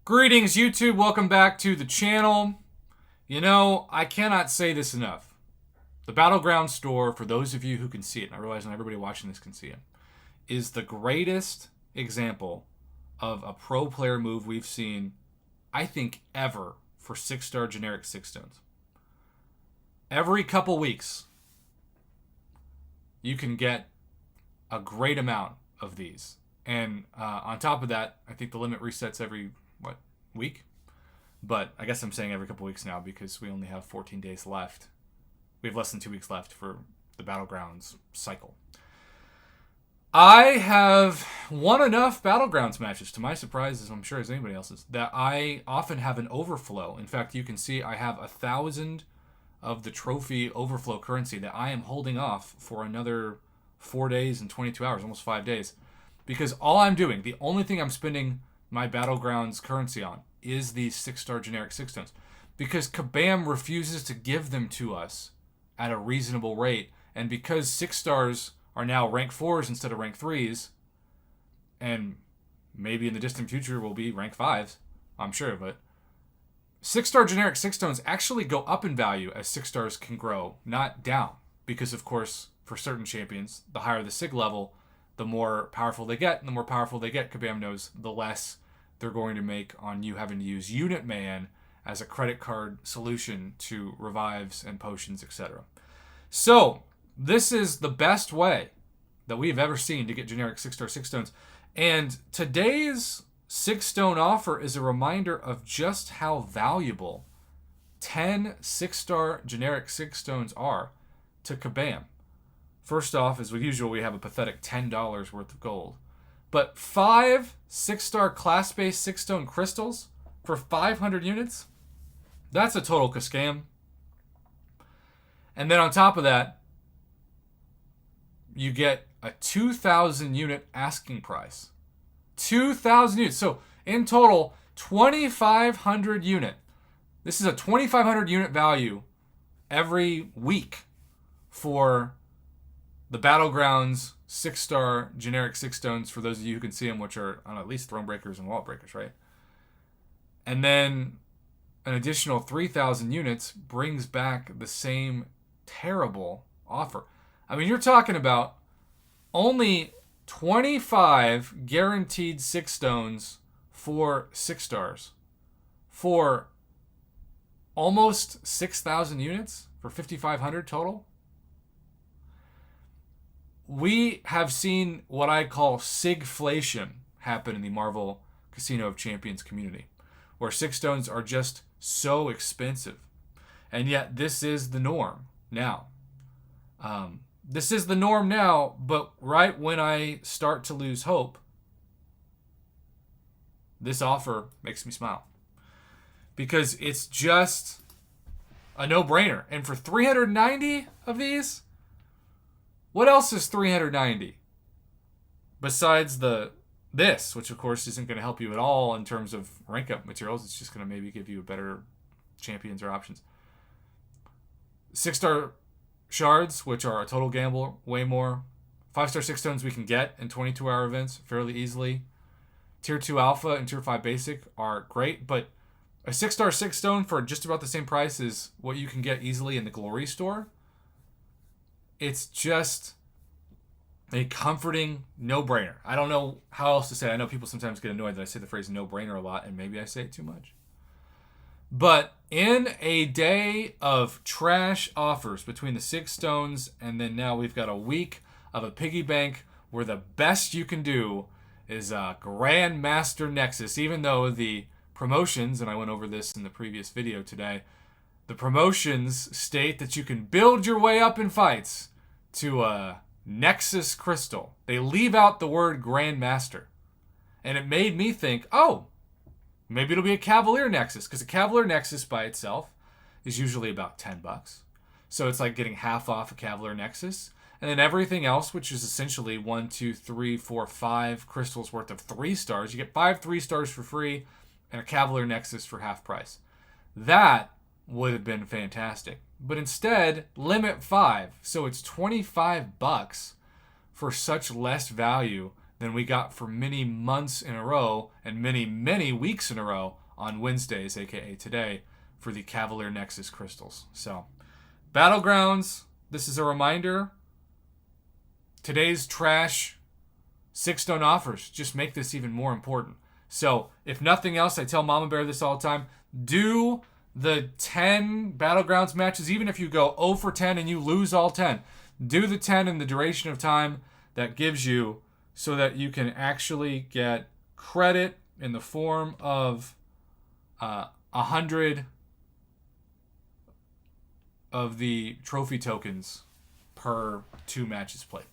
Greetings, YouTube. Welcome back to the channel. You know, I cannot say this enough. The Battlegrounds store, for those of you who can see it, and I realize not everybody watching this can see it, is the greatest example of a pro player move we've seen, I think, ever for 6-star generic 6-stones. Every couple weeks, you can get a great amount of these. And on top of that, I think the limit resets every, week? But I guess I'm saying every couple weeks now because we only have 14 days left. We have less than 2 weeks left for the Battlegrounds cycle. I have won enough Battlegrounds matches, to my surprise, as I'm sure as anybody else's, that I often have an overflow. In fact, you can see I have 1,000 of the trophy overflow currency that I am holding off for another 4 days and 22 hours, almost 5 days. Because all I'm doing, the only thing I'm spending my Battlegrounds currency on is these 6-star generic 6-stones. Because Kabam refuses to give them to us at a reasonable rate. And because 6-stars are now rank 4s instead of rank 3s, and maybe in the distant future will be rank 5s, I'm sure of it, 6-star generic 6-stones actually go up in value as 6-stars can grow, not down. Because, of course, for certain champions, the higher the SIG level, the more powerful they get, and the more powerful they get, Kabam knows, the less they're going to make on you having to use Unit Man as a credit card solution to revives and potions, etc. So, this is the best way that we've ever seen to get generic 6-star 6-stones. And today's 6-stone offer is a reminder of just how valuable 10 6-star generic 6-stones are to Kabam. First off, as usual, we have a pathetic $10 worth of gold. But 5 6-star class-based 6-stone crystals for 500 units? That's a total scam. And then on top of that, you get a 2,000 unit asking price. 2,000 units. So in total, 2,500 unit. This is a 2,500 unit value every week for the Battlegrounds 6-star generic 6-stones, for those of you who can see them, which are on at least Throne Breakers and Wallet Breakers, right? And then an additional 3,000 units brings back the same terrible offer. I mean, you're talking about only 25 guaranteed 6-stones for 6-stars for almost 6,000 units for 5,500 total. We have seen what I call sigflation happen in the Marvel Casino of Champions community, where 6-stones are just so expensive. And yet this is the norm now. This is the norm now, but right when I start to lose hope, this offer makes me smile. Because it's just a no-brainer. And for 390 of these, what else is 390? Besides this, which of course isn't going to help you at all in terms of rank up materials. It's just going to maybe give you better champions or options. 6-star shards, which are a total gamble, way more. 5-star 6-stones we can get in 22-hour events fairly easily. Tier 2 alpha and Tier 5 basic are great, but a 6-star 6-stone for just about the same price as what you can get easily in the Glory store. It's just a comforting no-brainer. I don't know how else to say it. I know people sometimes get annoyed that I say the phrase no-brainer a lot, and maybe I say it too much. But in a day of trash offers between the 6-stones, and then now we've got a week of a piggy bank where the best you can do is Grandmaster Nexus, even though the promotions, and I went over this in the previous video today, the promotions state that you can build your way up in fights to a Nexus crystal. They leave out the word Grandmaster. And it made me think, oh, maybe it'll be a Cavalier Nexus, because a Cavalier Nexus by itself is usually about $10. So it's like getting half off a Cavalier Nexus. And then everything else, which is essentially 1, 2, 3, 4, 5 crystals worth of 3 stars. You get 5 3-stars for free and a Cavalier Nexus for half price. That would have been fantastic. But instead, limit 5. So it's $25 for such less value than we got for many months in a row and many, many weeks in a row on Wednesdays, aka today, for the Cavalier Nexus crystals. So, Battlegrounds, this is a reminder. Today's trash 6-stone offers just make this even more important. So, if nothing else, I tell Mama Bear this all the time, do the 10 Battlegrounds matches, even if you go 0 for 10 and you lose all 10. Do the 10 in the duration of time that gives you so that you can actually get credit in the form of 100 of the trophy tokens per 2 matches played.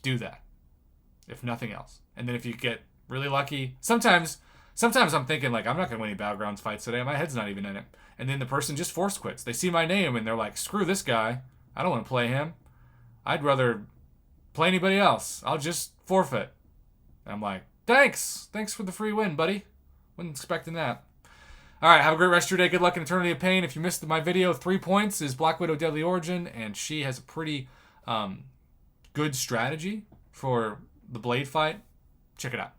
Do that, if nothing else. And then if you get really lucky, sometimes I'm thinking, like, I'm not going to win any Battlegrounds fights today. My head's not even in it. And then the person just force quits. They see my name and they're like, screw this guy. I don't want to play him. I'd rather play anybody else. I'll just forfeit. And I'm like, thanks. Thanks for the free win, buddy. Wasn't expecting that. All right, have a great rest of your day. Good luck in Eternity of Pain. If you missed my video, 3 points is Black Widow Deadly Origin, and she has a pretty good strategy for the Blade fight. Check it out.